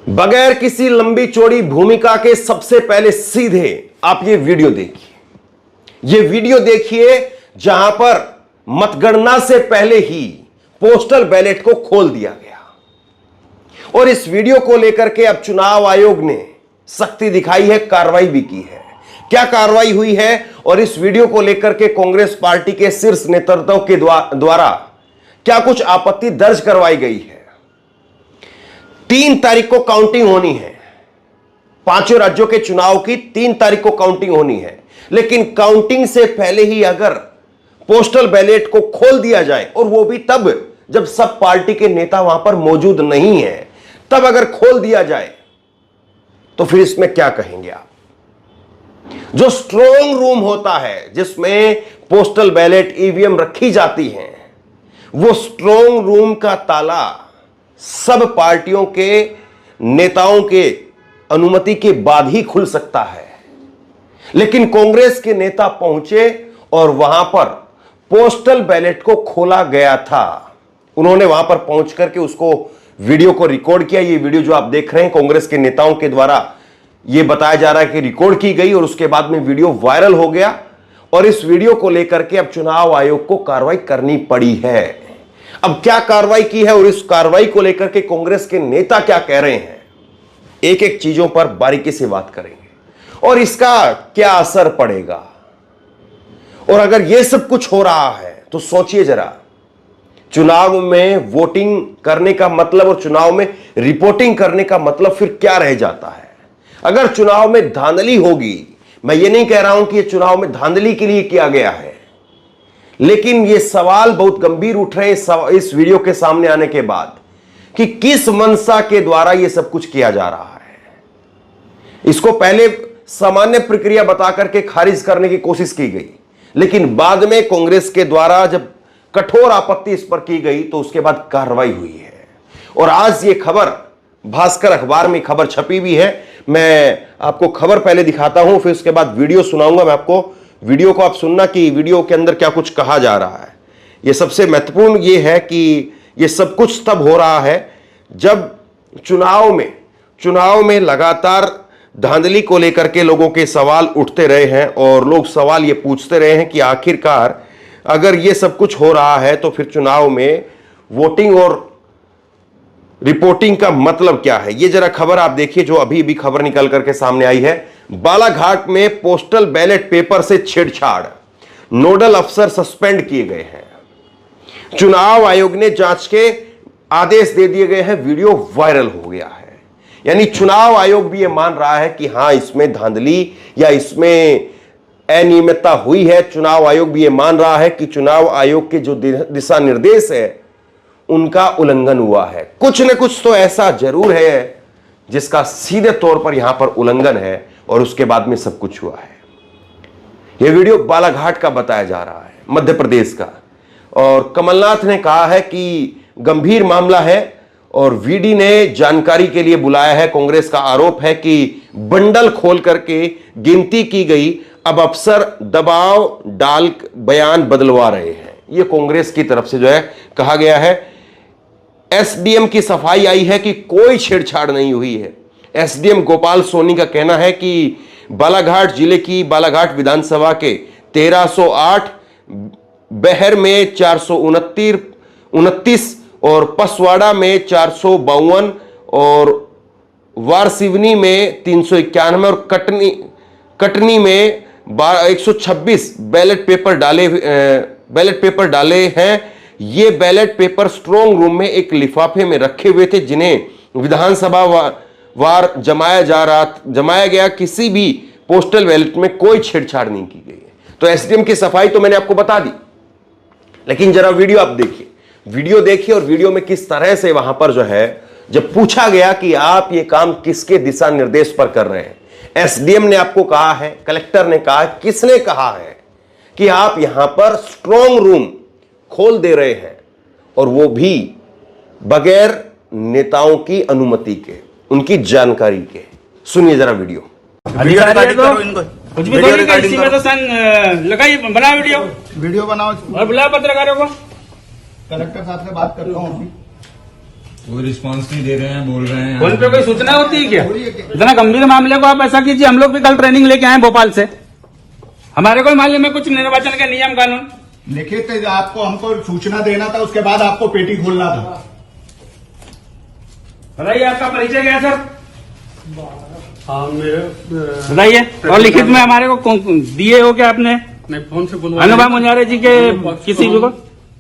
बगैर किसी लंबी चौड़ी भूमिका के सबसे पहले सीधे आप ये वीडियो देखिए जहां पर मतगणना से पहले ही पोस्टल बैलेट को खोल दिया गया। और इस वीडियो को लेकर के अब चुनाव आयोग ने सख्ती दिखाई है, कार्रवाई भी की है। क्या कार्रवाई हुई है और इस वीडियो को लेकर के कांग्रेस पार्टी के शीर्ष नेतृत्व के द्वारा क्या कुछ आपत्ति दर्ज करवाई गई है। 3 तारीख को काउंटिंग होनी है, 5 राज्यों के चुनाव की 3 तारीख को काउंटिंग होनी है। लेकिन काउंटिंग से पहले ही अगर पोस्टल बैलेट को खोल दिया जाए, और वो भी तब जब सब पार्टी के नेता वहां पर मौजूद नहीं है, तब अगर खोल दिया जाए तो फिर इसमें क्या कहेंगे आप। जो स्ट्रांग रूम होता है जिसमें पोस्टल बैलेट ईवीएम रखी जाती हैं, वो स्ट्रांग रूम का ताला सब पार्टियों के नेताओं के अनुमति के बाद ही खुल सकता है। लेकिन कांग्रेस के नेता पहुंचे और वहां पर पोस्टल बैलेट को खोला गया था। उन्होंने वहां पर पहुंच करके उसको वीडियो को रिकॉर्ड किया। ये वीडियो जो आप देख रहे हैं कांग्रेस के नेताओं के द्वारा ये बताया जा रहा है कि रिकॉर्ड की गई और उसके बाद में वीडियो वायरल हो गया। और इस वीडियो को लेकर के अब चुनाव आयोग को कार्रवाई करनी पड़ी है। अब क्या कार्रवाई की है और इस कार्रवाई को लेकर के कांग्रेस के नेता क्या कह रहे हैं, एक एक चीजों पर बारीकी से बात करेंगे और इसका क्या असर पड़ेगा। और अगर यह सब कुछ हो रहा है तो सोचिए जरा, चुनाव में वोटिंग करने का मतलब और चुनाव में रिपोर्टिंग करने का मतलब फिर क्या रह जाता है। अगर चुनाव में धांधली होगी, मैं ये नहीं कह रहा हूं कि यह चुनाव में धांधली के लिए किया गया है, लेकिन ये सवाल बहुत गंभीर उठ रहे हैं इस वीडियो के सामने आने के बाद कि किस मंशा के द्वारा यह सब कुछ किया जा रहा है। इसको पहले सामान्य प्रक्रिया बता करके खारिज करने की कोशिश की गई, लेकिन बाद में कांग्रेस के द्वारा जब कठोर आपत्ति इस पर की गई तो उसके बाद कार्रवाई हुई है। और आज ये खबर भास्कर अखबार में खबर छपी हुई है। मैं आपको खबर पहले दिखाता हूं, फिर उसके बाद वीडियो सुनाऊंगा। मैं आपको वीडियो को आप सुनना कि वीडियो के अंदर क्या कुछ कहा जा रहा है। यह सबसे महत्वपूर्ण ये है कि यह सब कुछ तब हो रहा है जब चुनाव में लगातार धांधली को लेकर के लोगों के सवाल उठते रहे हैं और लोग सवाल ये पूछते रहे हैं कि आखिरकार अगर ये सब कुछ हो रहा है तो फिर चुनाव में वोटिंग और रिपोर्टिंग का मतलब क्या है। ये जरा खबर आप देखिए जो अभी भी खबर निकल करके सामने आई है। बालाघाट में पोस्टल बैलेट पेपर से छेड़छाड़, नोडल अफसर सस्पेंड किए गए हैं। चुनाव आयोग ने जांच के आदेश दे दिए गए हैं। वीडियो वायरल हो गया है। यानी चुनाव आयोग भी ये मान रहा है कि हां इसमें धांधली या इसमें अनियमितता हुई है। चुनाव आयोग भी ये मान रहा है कि चुनाव आयोग के जो दिशा निर्देश है उनका उल्लंघन हुआ है। कुछ न कुछ तो ऐसा जरूर है जिसका सीधे तौर पर यहां पर उल्लंघन है और उसके बाद में सब कुछ हुआ है। यह वीडियो बालाघाट का बताया जा रहा है, मध्य प्रदेश का। और कमलनाथ ने कहा है कि गंभीर मामला है और वीडी ने जानकारी के लिए बुलाया है। कांग्रेस का आरोप है कि बंडल खोल करके गिनती की गई, अब अफसर दबाव डाल बयान बदलवा रहे हैं। यह कांग्रेस की तरफ से जो है कहा गया है। एसडीएम की सफाई आई है कि कोई छेड़छाड़ नहीं हुई है। एसडीएम गोपाल सोनी का कहना है कि बालाघाट जिले की बालाघाट विधानसभा के 1308, बहर में 429 और पसवाड़ा में 452 और वारसिवनी में 391 और कटनी में 126 बैलेट पेपर डाले हैं। ये बैलेट पेपर स्ट्रांग रूम में एक लिफाफे में रखे हुए थे जिन्हें विधानसभा वार जमाया गया। किसी भी पोस्टल बैलेट में कोई छेड़छाड़ नहीं की गई है। तो एसडीएम की सफाई तो मैंने आपको बता दी, लेकिन जरा वीडियो आप देखिए। वीडियो देखिए और वीडियो में किस तरह से वहां पर जो है जब पूछा गया कि आप ये काम किसके दिशा निर्देश पर कर रहे हैं, एसडीएम ने आपको कहा है, कलेक्टर ने कहा, किसने कहा है कि आप यहां पर स्ट्रांग रूम खोल दे रहे हैं और वो भी बगैर नेताओं की अनुमति के, उनकी जानकारी के। सुनिए जरा वीडियो। कुछ भी थोड़ी कर, इसी में तो संग लगाई, बना वीडियो बनाओ और बुलाओ पत्रकारों को। कलेक्टर साहब से बात करता हूँ। कोई रिस्पांस नहीं दे रहे हैं, बोल रहे हैं फोन पे कोई सूचना होती है क्या? इतना गंभीर मामले को आप ऐसा कीजिए, हम लोग भी कल ट्रेनिंग लेके आए भोपाल से, हमारे को मालूम है कुछ निर्वाचन के नियम कानून। लिखित आपको हमको सूचना देना था, उसके बाद आपको पेटी खोलना था। बताइए आपका परिचय क्या है सर? हाँ मेरे बताइए। और लिखित में हमारे को दिए हो क्या आपने? नहीं, फोन से बुलवा अनुभव मुंजारे जी के किसी को?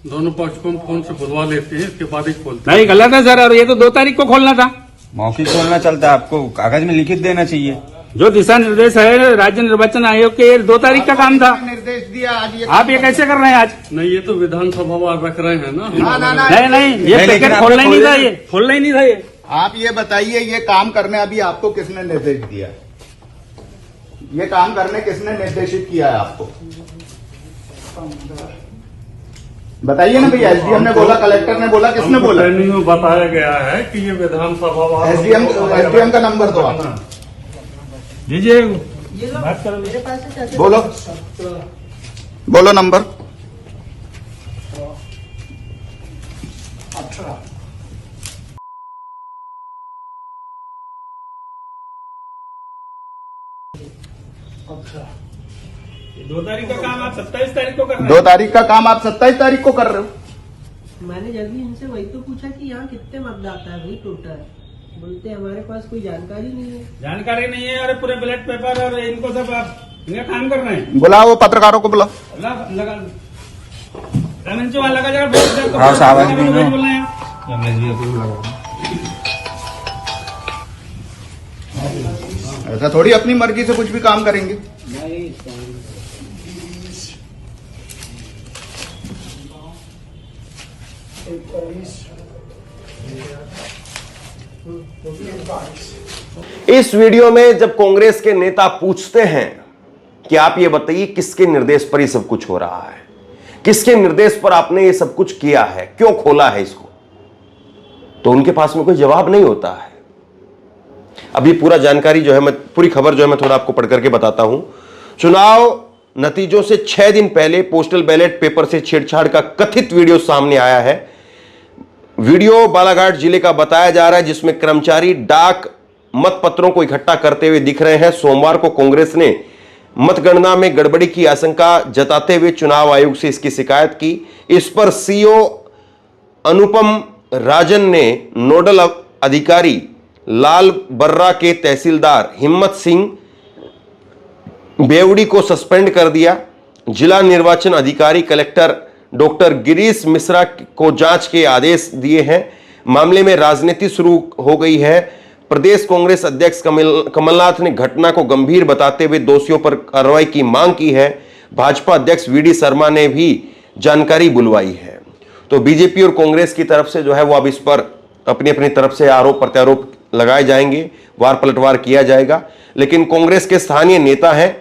दोनों पक्ष को हम फोन से बुलवा लेते हैं, इसके बाद ही खोलते नहीं गलत है सर, और ये तो 2 तारीख को खोलना था। मौखिक खोलना चलता है, आपको कागज में लिखित देना चाहिए। जो दिशा निर्देश है राज्य निर्वाचन आयोग के, 2 तारीख का काम था। निर्देश दिया आज ये आप ये कैसे कर रहे हैं आज? हैं। नहीं, ये तो विधानसभा वार रख रहे हैं ना। नहीं ये नहीं, लेकिन पैकेट आपने खोलना ही नहीं था, खोले ये खोलना ही नहीं था ये। आप ये बताइए, ये काम करने अभी आपको किसने निर्देश दिया? ये काम करने किसने निर्देशित किया है आपको? बताइए ना भैया। एसडीएम ने बोला, कलेक्टर ने बोला, किसने बोला? ट्रेनिंग में बताया गया है कि ये विधानसभा वार। एसडीएम का नंबर दो आप। दीजिए। बोलो बोलो नंबर। अच्छा, 2 तारीख का काम आप 27 तारीख को कर रहे 2 तारीख का काम आप 27 तारीख को कर रहे हो। मैंने जब भी इनसे वही तो पूछा कि यहाँ कितने मतदाता है भाई टोटल, बोलते हमारे पास कोई जानकारी नहीं है। जानकारी नहीं है, और पूरे बैलेट पेपर और इनको सब आप इनका काम कर रहे हैं। बुलाओ वो पत्रकारों को, बुलाओ। लगा रमन चौहान लगा जरा हाँ, साहब, भी ना। बोल रहे हैं। ऐसा थोड़ी अपनी मर्जी से कुछ भी काम करेंगे। इस वीडियो में जब कांग्रेस के नेता पूछते हैं कि आप ये बताइए किसके निर्देश पर ये सब कुछ हो रहा है, किसके निर्देश पर आपने ये सब कुछ किया है, क्यों खोला है इसको, तो उनके पास में कोई जवाब नहीं होता है। अभी पूरा जानकारी जो है, मैं पूरी खबर जो है मैं थोड़ा आपको पढ़ करके बताता हूं। चुनाव नतीजों से 6 दिन पहले पोस्टल बैलेट पेपर से छेड़छाड़ का कथित वीडियो सामने आया है। वीडियो बालाघाट जिले का बताया जा रहा है, जिसमें कर्मचारी डाक मतपत्रों को इकट्ठा करते हुए दिख रहे हैं। सोमवार को कांग्रेस ने मतगणना में गड़बड़ी की आशंका जताते हुए चुनाव आयोग से इसकी शिकायत की। इस पर सीओ अनुपम राजन ने नोडल अधिकारी लाल बर्रा के तहसीलदार हिम्मत सिंह बेवड़ी को सस्पेंड कर दिया। जिला निर्वाचन अधिकारी कलेक्टर डॉक्टर गिरीश मिश्रा को जांच के आदेश दिए हैं। मामले में राजनीति शुरू हो गई है। प्रदेश कांग्रेस अध्यक्ष कमलनाथ ने घटना को गंभीर बताते हुए दोषियों पर कार्रवाई की मांग की है। भाजपा अध्यक्ष वीडी शर्मा ने भी जानकारी बुलवाई है। तो बीजेपी और कांग्रेस की तरफ से जो है वो अब इस पर अपनी अपनी तरफ से आरोप प्रत्यारोप लगाए जाएंगे, वार पलटवार किया जाएगा। लेकिन कांग्रेस के स्थानीय नेता हैं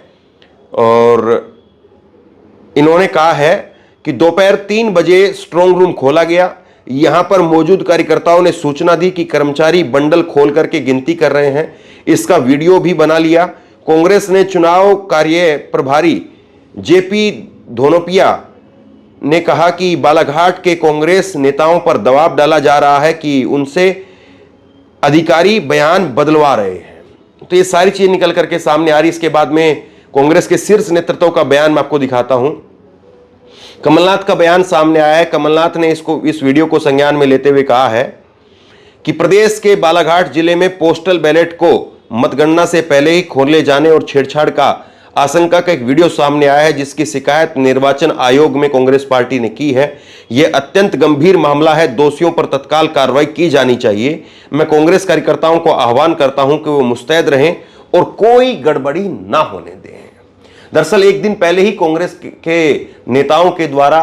और इन्होंने कहा है कि दोपहर 3 बजे स्ट्रांग रूम खोला गया। यहां पर मौजूद कार्यकर्ताओं ने सूचना दी कि कर्मचारी बंडल खोल करके गिनती कर रहे हैं। इसका वीडियो भी बना लिया। कांग्रेस ने चुनाव कार्य प्रभारी जेपी धोनोपिया ने कहा कि बालाघाट के कांग्रेस नेताओं पर दबाव डाला जा रहा है कि उनसे अधिकारी बयान बदलवा रहे हैं। तो ये सारी चीज निकल करके सामने आ रही। इसके बाद में कांग्रेस के शीर्ष नेतृत्व का बयान मैं आपको दिखाता हूं। कमलनाथ का बयान सामने आया है। कमलनाथ ने इस वीडियो को संज्ञान में लेते हुए कहा है कि प्रदेश के बालाघाट जिले में पोस्टल बैलेट को मतगणना से पहले ही खोले जाने और छेड़छाड़ का आशंका का एक वीडियो सामने आया है, जिसकी शिकायत निर्वाचन आयोग में कांग्रेस पार्टी ने की है। यह अत्यंत गंभीर मामला है। दोषियों पर तत्काल कार्रवाई की जानी चाहिए। मैं कांग्रेस कार्यकर्ताओं को आह्वान करता हूं कि वो मुस्तैद रहें और कोई गड़बड़ी ना होने दें। दरअसल एक दिन पहले ही कांग्रेस के नेताओं के द्वारा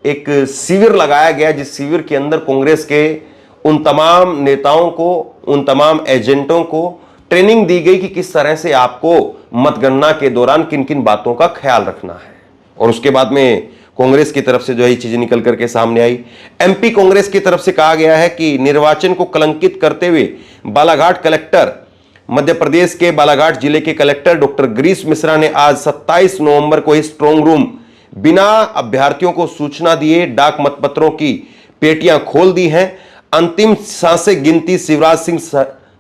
एक शिविर लगाया गया, जिस शिविर के अंदर कांग्रेस के उन तमाम नेताओं को, उन तमाम एजेंटों को ट्रेनिंग दी गई कि किस तरह से आपको मतगणना के दौरान किन किन बातों का ख्याल रखना है। और उसके बाद में कांग्रेस की तरफ से जो है चीजें निकल करके सामने आई। एमपी कांग्रेस की तरफ से कहा गया है कि निर्वाचन को कलंकित करते हुए बालाघाट कलेक्टर, मध्य प्रदेश के बालाघाट जिले के कलेक्टर डॉक्टर गिरीश मिश्रा ने आज 27 नवंबर को ही स्ट्रांग रूम बिना अभ्यर्थियों को सूचना दिए डाक मतपत्रों की पेटियां खोल दी हैं। अंतिम सांसें गिनती शिवराज सिंह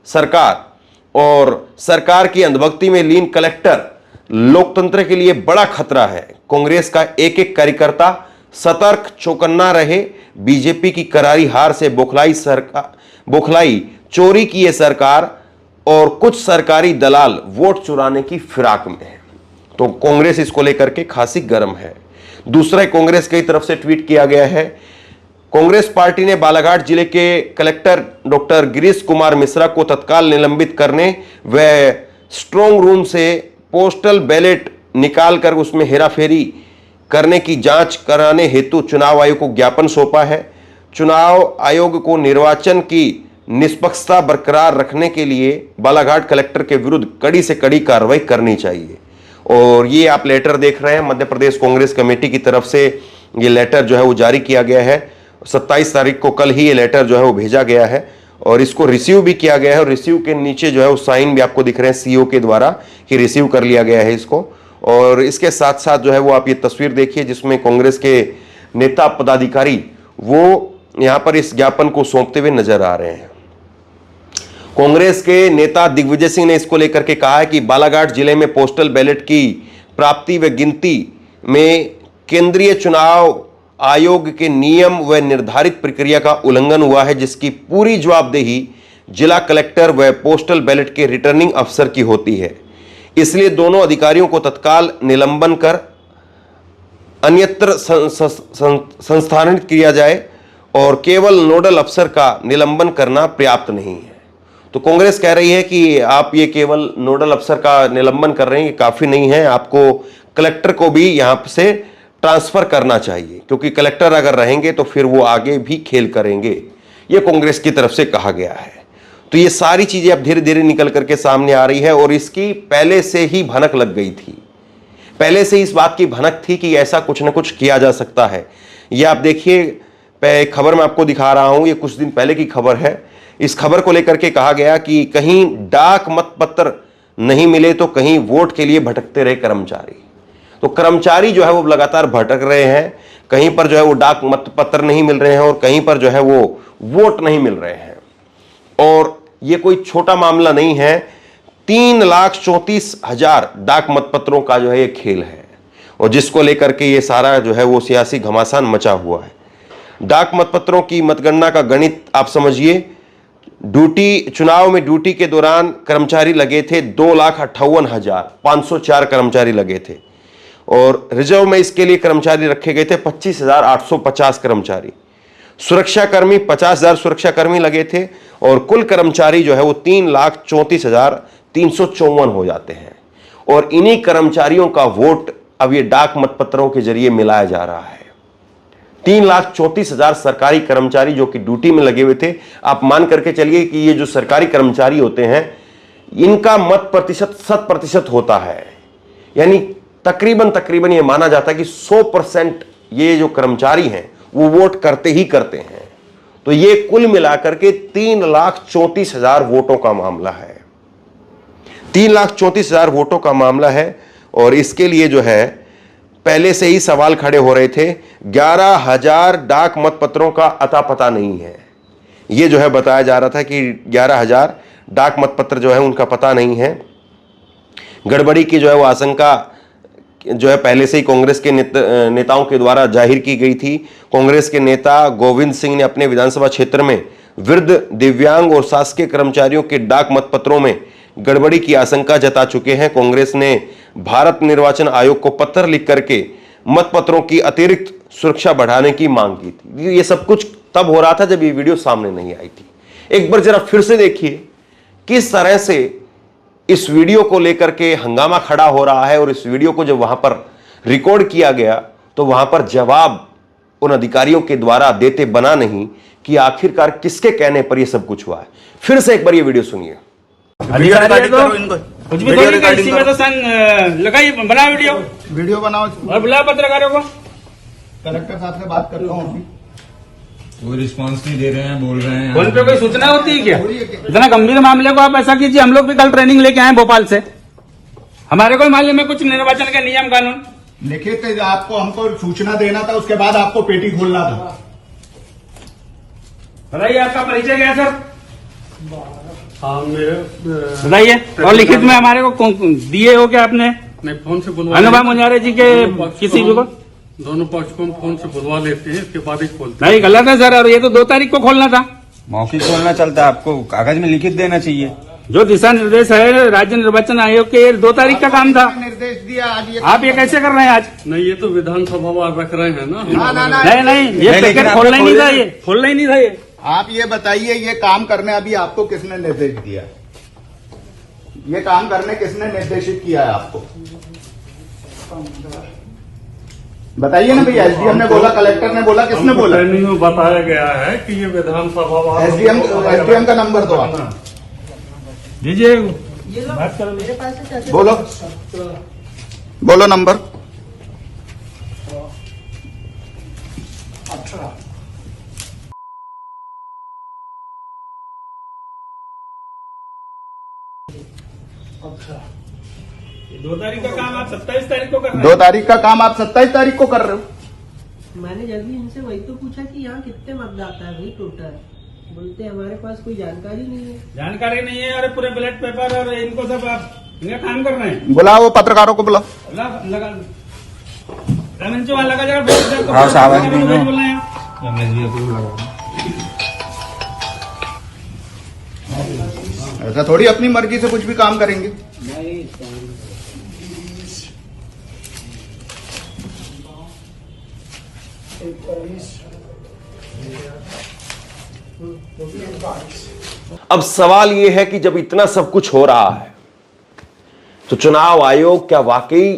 सरकार और सरकार की अंधभक्ति में लीन कलेक्टर लोकतंत्र के लिए बड़ा खतरा है। कांग्रेस का एक एक कार्यकर्ता सतर्क चौकन्ना रहे। बीजेपी की करारी हार से बौखलाई चोरी की यह सरकार और कुछ सरकारी दलाल वोट चुराने की फिराक में है। तो कांग्रेस इसको लेकर के खासी गर्म है। दूसरा कांग्रेस की तरफ से ट्वीट किया गया है। कांग्रेस पार्टी ने बालाघाट जिले के कलेक्टर डॉक्टर गिरीश कुमार मिश्रा को तत्काल निलंबित करने व स्ट्रांग रूम से पोस्टल बैलेट निकालकर उसमें हेराफेरी करने की जांच कराने हेतु चुनाव आयोग को ज्ञापन सौंपा है। चुनाव आयोग को निर्वाचन की निष्पक्षता बरकरार रखने के लिए बालाघाट कलेक्टर के विरुद्ध कड़ी से कड़ी कार्रवाई करनी चाहिए। और ये आप लेटर देख रहे हैं, मध्य प्रदेश कांग्रेस कमेटी की तरफ से ये लेटर जो है वो जारी किया गया है। 27 तारीख को कल ही ये लेटर जो है वो भेजा गया है और इसको रिसीव भी किया गया है। और रिसीव के नीचे जो है वो साइन भी आपको दिख रहे हैं सीईओ के द्वारा कि रिसीव कर लिया गया है इसको। और इसके साथ साथ जो है वो आप ये तस्वीर देखिए जिसमें कांग्रेस के नेता पदाधिकारी वो यहां पर इस ज्ञापन को सौंपते हुए नजर आ रहे हैं। कांग्रेस के नेता दिग्विजय सिंह ने इसको लेकर के कहा है कि बालाघाट जिले में पोस्टल बैलेट की प्राप्ति व गिनती में केंद्रीय चुनाव आयोग के नियम व निर्धारित प्रक्रिया का उल्लंघन हुआ है, जिसकी पूरी जवाबदेही जिला कलेक्टर व पोस्टल बैलेट के रिटर्निंग अफसर की होती है। इसलिए दोनों अधिकारियों को तत्काल निलंबन कर अन्यत्र संस्थानित किया जाए और केवल नोडल अफसर का निलंबन करना पर्याप्त नहीं है। तो कांग्रेस कह रही है कि आप ये केवल नोडल अफसर का निलंबन कर रहे हैं, ये काफी नहीं है, आपको कलेक्टर को भी यहां से ट्रांसफर करना चाहिए, क्योंकि कलेक्टर अगर रहेंगे तो फिर वो आगे भी खेल करेंगे। ये कांग्रेस की तरफ से कहा गया है। तो ये सारी चीजें अब धीरे धीरे निकल करके सामने आ रही है और इसकी पहले से ही भनक लग गई थी। पहले से इस बात की भनक थी कि ऐसा कुछ ना कुछ किया जा सकता है। ये आप देखिए खबर मैं आपको दिखा रहा हूं, ये कुछ दिन पहले की खबर है। इस खबर को लेकर के कहा गया कि कहीं डाक मतपत्र नहीं मिले तो कहीं वोट के लिए भटकते रहे कर्मचारी। तो कर्मचारी जो है वो लगातार भटक रहे हैं, कहीं पर जो है वो डाक मतपत्र नहीं मिल रहे हैं और कहीं पर जो है वो वोट नहीं मिल रहे हैं। और ये कोई छोटा मामला नहीं है, 3,34,000 डाक मतपत्रों का जो है ये खेल है और जिसको लेकर के ये सारा जो है वो सियासी घमासान मचा हुआ है। डाक मतपत्रों की मतगणना का गणित आप समझिए। चुनाव में ड्यूटी के दौरान कर्मचारी लगे थे 2,58,504 कर्मचारी लगे थे और रिजर्व में इसके लिए कर्मचारी रखे गए थे 25,850 कर्मचारी। सुरक्षाकर्मी 50,000 सुरक्षाकर्मी लगे थे और कुल कर्मचारी जो है वो 3,34,354 हो जाते हैं। और इन्हीं कर्मचारियों का वोट अब ये डाक मतपत्रों के जरिए मिलाया जा रहा है। 3,34,000 सरकारी कर्मचारी जो कि ड्यूटी में लगे हुए थे। आप मान करके चलिए कि ये जो सरकारी कर्मचारी होते हैं इनका मत प्रतिशत 100% होता है, यानी तकरीबन ये माना जाता है कि 100% ये जो कर्मचारी हैं वो वोट करते ही करते हैं। तो ये कुल मिलाकर के 3,34,000 वोटों का मामला है। 3,34,000 वोटों का मामला है और इसके लिए जो है पहले से ही सवाल खड़े हो रहे थे। 11,000 डाक मतपत्रों का अता पता नहीं है। यह जो है बताया जा रहा था कि 11,000 डाक मतपत्र जो है उनका पता नहीं है। गड़बड़ी की जो है वो आशंका जो है पहले से ही कांग्रेस के नेताओं के द्वारा जाहिर की गई थी। कांग्रेस के नेता गोविंद सिंह ने अपने विधानसभा क्षेत्र में वृद्ध, दिव्यांग और शासकीय कर्मचारियों के डाक मतपत्रों में गड़बड़ी की आशंका जता चुके हैं। कांग्रेस ने भारत निर्वाचन आयोग को पत्र लिख करके मतपत्रों की अतिरिक्त सुरक्षा बढ़ाने की मांग की थी। ये सब कुछ तब हो रहा था जब ये वीडियो सामने नहीं आई थी। एक बार जरा फिर से देखिए किस तरह से इस वीडियो को लेकर के हंगामा खड़ा हो रहा है। और इस वीडियो को जब वहां पर रिकॉर्ड किया गया तो वहां पर जवाब उन अधिकारियों के द्वारा देते बना नहीं कि आखिरकार किसके कहने पर यह सब कुछ हुआ है। फिर से एक बार ये वीडियो सुनिए। अधिकारी तो कुछ भी थोड़ी कर, इसी में तो संग लगाई बना वीडियो बनाओ और बुला पत्रकारों को। कलेक्टर साहब से बात करता हूँ अभी। वो रिस्पांस नहीं दे रहे हैं, बोल रहे हैं फोन पे कोई सूचना होती है क्या? इतना गंभीर मामले को आप ऐसा कीजिए, हम लोग भी कल ट्रेनिंग लेके आए भोपाल से, हमारे को मालूम है कुछ निर्वाचन के नियम कानून। लिखित आपको हमको सूचना देना था, उसके बाद आपको पेटी खोलना था। बताइए आपका परिचय क्या है सर? हाँ मेरे बताइए। और लिखित में हमारे को दिए हो क्या आपने? नहीं फोन से बुलवा अनुभव मुंजारे जी के किसी भी को? दोनों पक्ष को हम फोन से बुलवा लेते हैं, इसके बाद ही खोलते नहीं, गलत है सर। और ये तो 2 तारीख को खोलना था। मौखिक खोलना चलता है, आपको कागज में लिखित देना चाहिए। जो दिशा निर्देश है राज्य निर्वाचन आयोग के, 2 तारीख का काम था। निर्देश दिया आज ये आप ये कैसे कर रहे हैं आज? हैं। नहीं ये तो विधानसभा वार रख रहे हैं ना। ना, नहीं नहीं, ये नहीं, पैकेट लेकिन खोलना ही आपने नहीं था। खोले- ये खोलना ही नहीं था। ये आप ये बताइए ये काम करने अभी आपको किसने निर्देश दिया? ये काम करने किसने निर्देशित किया है आपको? बताइए ना भैया। एसडीएम ने बोला, कलेक्टर ने बोला, किसने हमको बोला? ट्रेनिंग में बताया गया है कि ये विधानसभा वार एसडीएम का नंबर दो आप। दीजिए। ये लो मेरे पास से चाचा बोलो बोलो नंबर। ये 2 तारीख का काम आप 27 तारीख को कर रहे 2 तारीख का काम आप 27 तारीख को कर रहे हो। मैंने जब भी इनसे वही तो पूछा कि यहाँ कितने मतदाता है भाई टोटल। बोलते हमारे पास कोई जानकारी नहीं है। जानकारी नहीं है। अरे पूरे बैलेट पेपर और इनको सब आप इनका काम कर रहे हैं। बुलाओ पत्रकारों को बुलाओ। लगा रमेश वहाँ लगा जरा भेज दे। हाँ, साहब, भेज बोल रहे हैं। ऐसा थोड़ी अपनी मर्जी से कुछ भी काम करेंगे। अब सवाल यह है कि जब इतना सब कुछ हो रहा है तो चुनाव आयोग क्या वाकई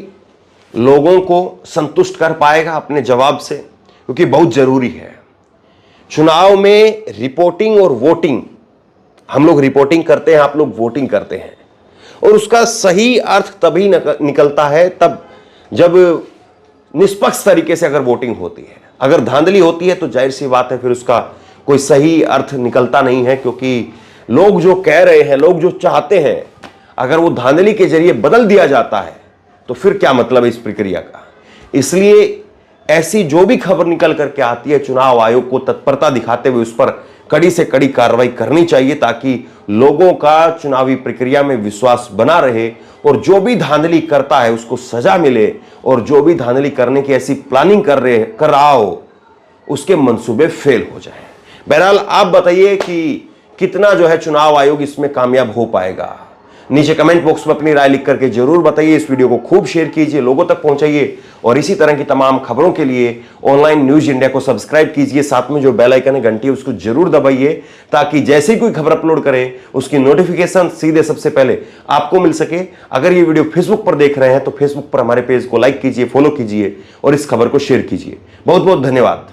लोगों को संतुष्ट कर पाएगा अपने जवाब से? क्योंकि बहुत जरूरी है। चुनाव में रिपोर्टिंग और वोटिंग, हम लोग रिपोर्टिंग करते हैं, आप लोग वोटिंग करते हैं, और उसका सही अर्थ तभी निकलता है तब जब निष्पक्ष तरीके से अगर वोटिंग होती है। अगर धांधली होती है तो जाहिर सी बात है फिर उसका कोई सही अर्थ निकलता नहीं है, क्योंकि लोग जो कह रहे हैं, लोग जो चाहते हैं, अगर वो धांधली के जरिए बदल दिया जाता है तो फिर क्या मतलब है इस प्रक्रिया का। इसलिए ऐसी जो भी खबर निकल करके आती है, चुनाव आयोग को तत्परता दिखाते हुए उस पर कड़ी से कड़ी कार्रवाई करनी चाहिए, ताकि लोगों का चुनावी प्रक्रिया में विश्वास बना रहे और जो भी धांधली करता है उसको सजा मिले, और जो भी धांधली करने की ऐसी प्लानिंग कर रहा हो उसके मंसूबे फेल हो जाएं। बहरहाल आप बताइए कि कितना जो है चुनाव आयोग इसमें कामयाब हो पाएगा। नीचे कमेंट बॉक्स में अपनी राय लिख करके जरूर बताइए। इस वीडियो को खूब शेयर कीजिए, लोगों तक पहुंचाइए, और इसी तरह की तमाम खबरों के लिए ऑनलाइन न्यूज इंडिया को सब्सक्राइब कीजिए। साथ में जो बेल आइकन है, घंटी है, उसको जरूर दबाइए, ताकि जैसे ही कोई खबर अपलोड करें उसकी नोटिफिकेशन सीधे सबसे पहले आपको मिल सके। अगर ये वीडियो फेसबुक पर देख रहे हैं तो फेसबुक पर हमारे पेज को लाइक कीजिए, फॉलो कीजिए और इस खबर को शेयर कीजिए। बहुत बहुत धन्यवाद।